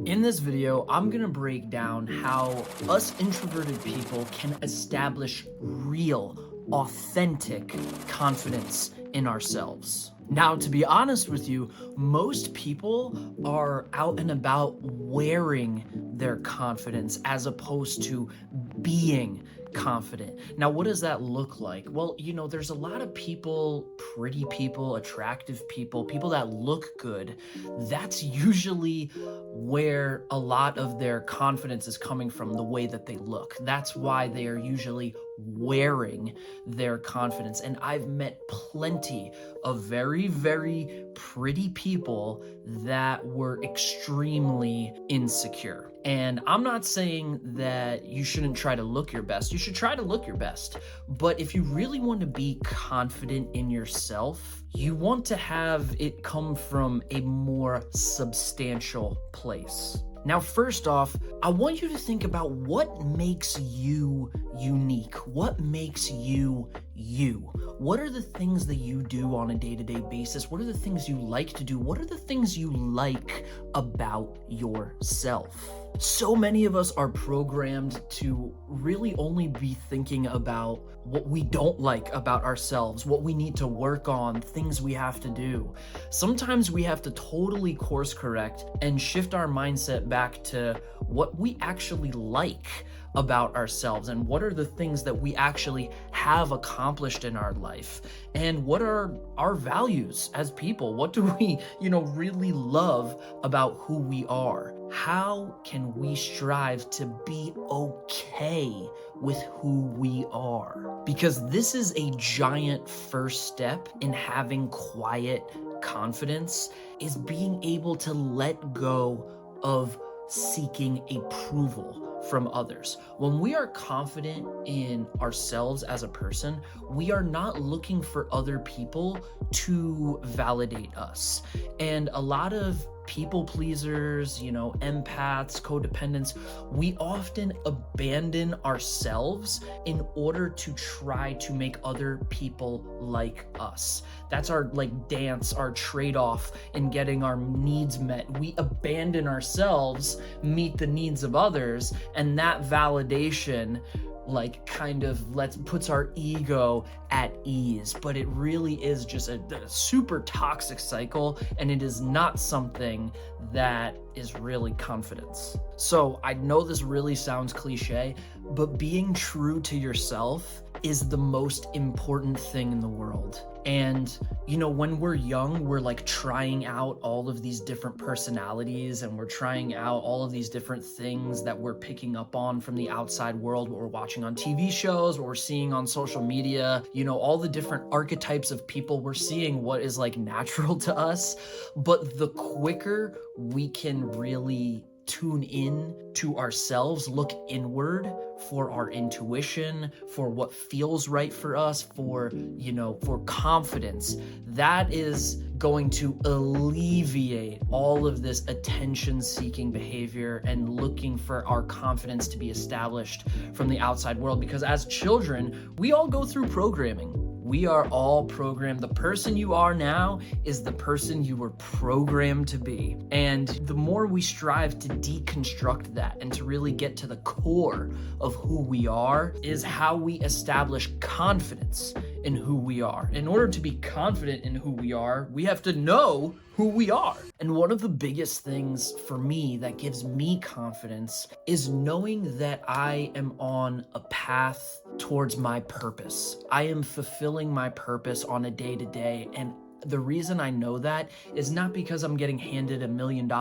In this video, I'm gonna break down how us introverted people can establish real, authentic confidence in ourselves. Now, to be honest with you, most people are out and about wearing their confidence as opposed to being confident. Now, what does that look like? Well, there's a lot of people, pretty people, attractive people, people that look good. That's usually where a lot of their confidence is coming from, the way that they look. That's why they are usually wearing their confidence. And I've met plenty of very, very pretty people that were extremely insecure. And I'm not saying that you shouldn't try to look your best. You should try to look your best. But if you really want to be confident in yourself, you want to have it come from a more substantial place. Now, first off, I want you to think about what makes you unique. What makes you you? What are the things that you do on a day-to-day basis? What are the things you like to do? What are the things you like about yourself? So many of us are programmed to really only be thinking about what we don't like about ourselves, what we need to work on, things we have to do. Sometimes we have to totally course correct and shift our mindset back to what we actually like about ourselves and what are the things that we actually have accomplished in our life and what are our values as people. What do we really love about who we are? How can we strive to be okay with who we are? Because this is a giant first step in having quiet confidence, is being able to let go of seeking approval from others. When we are confident in ourselves as a person, we are not looking for other people to validate us. And a lot of people pleasers, empaths, codependents, we often abandon ourselves in order to try to make other people like us. That's our dance, our trade-off in getting our needs met. We abandon ourselves, meet the needs of others, and that validation puts our ego at ease. But it really is just a super toxic cycle, and it is not something that is really confidence. So I know this really sounds cliche, but being true to yourself is the most important thing in the world. And when we're young, we're trying out all of these different personalities, and we're trying out all of these different things that we're picking up on from the outside world, what we're watching on TV shows, what we're seeing on social media, all the different archetypes of people. We're seeing what is natural to us. But the quicker we can really tune in to ourselves, look inward for our intuition, for what feels right for us, for confidence, that is going to alleviate all of this attention-seeking behavior and looking for our confidence to be established from the outside world. Because as children, we all go through programming. We are all programmed. The person you are now is the person you were programmed to be. And the more we strive to deconstruct that and to really get to the core of who we are, is how we establish confidence in who we are. In order to be confident in who we are, we have to know who we are. And one of the biggest things for me that gives me confidence is knowing that I am on a path towards my purpose. I am fulfilling my purpose on a day-to-day, and the reason I know that is not because I'm getting handed $1 million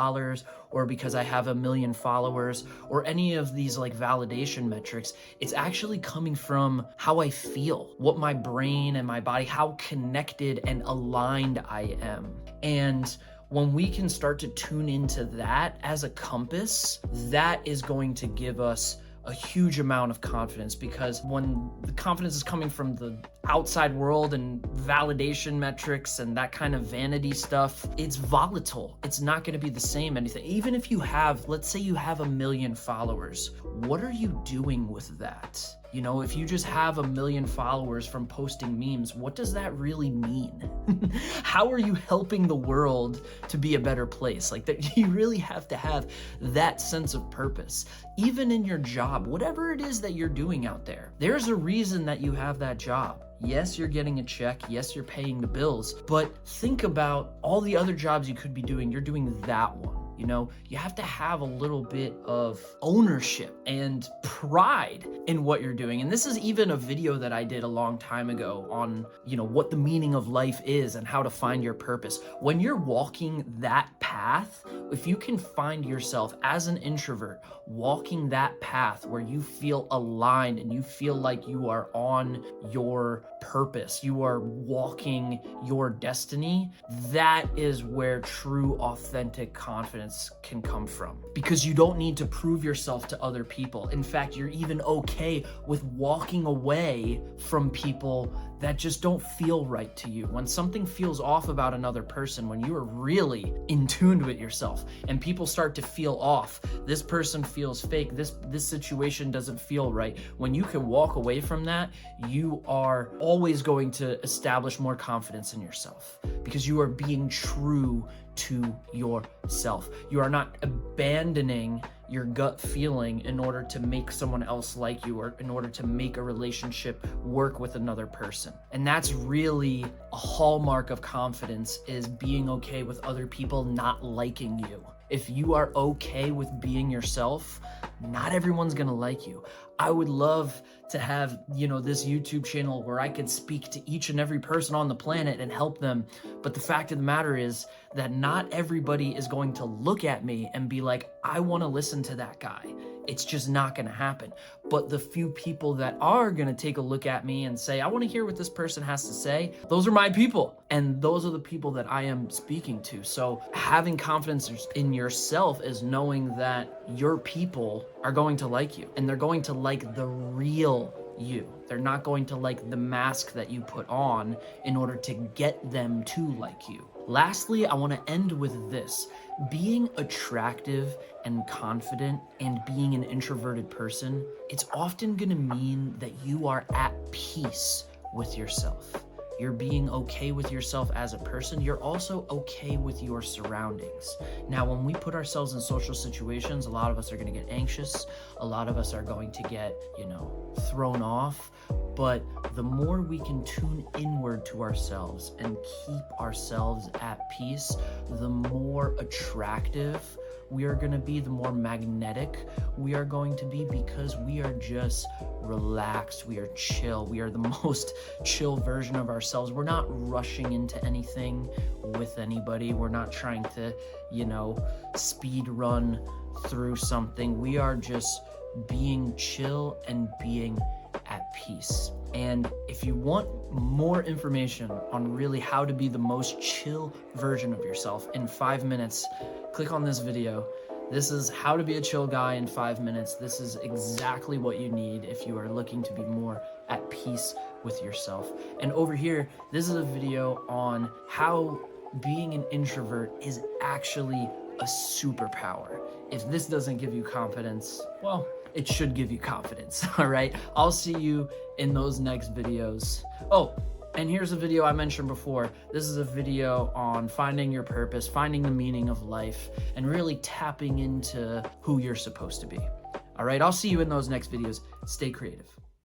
or because I have 1 million followers or any of these validation metrics. It's actually coming from how I feel, what my brain and my body, how connected and aligned I am. And when we can start to tune into that as a compass, that is going to give us a huge amount of confidence, because when the confidence is coming from the outside world and validation metrics and that kind of vanity stuff, it's volatile. It's not going to be the same anything. Even if you have, let's say you have 1 million followers, what are you doing with that? You know, if you just have 1 million followers from posting memes, what does that really mean? How are you helping the world to be a better place? Like, that, you really have to have that sense of purpose. Even in your job, whatever it is that you're doing out there, there's a reason that you have that job. Yes, you're getting a check. Yes, you're paying the bills. But think about all the other jobs you could be doing. You're doing that one. You know, you have to have a little bit of ownership and pride in what you're doing. And this is even a video that I did a long time ago on, you know, what the meaning of life is and how to find your purpose. When you're walking that path, if you can find yourself as an introvert walking that path where you feel aligned and you feel like you are on your purpose, you are walking your destiny, that is where true, authentic confidence can come from. Because you don't need to prove yourself to other people. In fact, you're even okay with walking away from people that just don't feel right to you. When something feels off about another person, when you are really in tune with yourself and people start to feel off, this person feels fake, this situation doesn't feel right. When you can walk away from that, you are always going to establish more confidence in yourself because you are being true to yourself. You are not abandoning your gut feeling in order to make someone else like you or in order to make a relationship work with another person. And that's really a hallmark of confidence, is being okay with other people not liking you. If you are okay with being yourself, not everyone's gonna like you. I would love to have, you know, this YouTube channel where I could speak to each and every person on the planet and help them. But the fact of the matter is that not everybody is going to look at me and be like, I want to listen to that guy. It's just not going to happen. But the few people that are going to take a look at me and say, I want to hear what this person has to say, those are my people. And those are the people that I am speaking to. So having confidence in yourself is knowing that your people are going to like you, and they're going to like the real you. They're not going to like the mask that you put on in order to get them to like you. Lastly, I want to end with this. Being attractive and confident and being an introverted person, it's often going to mean that you are at peace with yourself. You're being okay with yourself as a person. You're also okay with your surroundings. Now, when we put ourselves in social situations, a lot of us are going to get anxious. A lot of us are going to get, thrown off. But the more we can tune inward to ourselves and keep ourselves at peace, the more attractive we are going to be, the more magnetic we are going to be, because we are just relaxed, we are chill, we are the most chill version of ourselves. We're not rushing into anything with anybody. We're not trying to, speed run through something. We are just being chill and being at peace. And if you want more information on really how to be the most chill version of yourself in 5 minutes, click on this video. This is how to be a chill guy in 5 minutes. This is exactly what you need if you are looking to be more at peace with yourself. And over here, this is a video on how being an introvert is actually a superpower. If this doesn't give you confidence, well, it should give you confidence, all right? I'll see you in those next videos. Oh, and here's a video I mentioned before. This is a video on finding your purpose, finding the meaning of life, and really tapping into who you're supposed to be. All right, I'll see you in those next videos. Stay creative.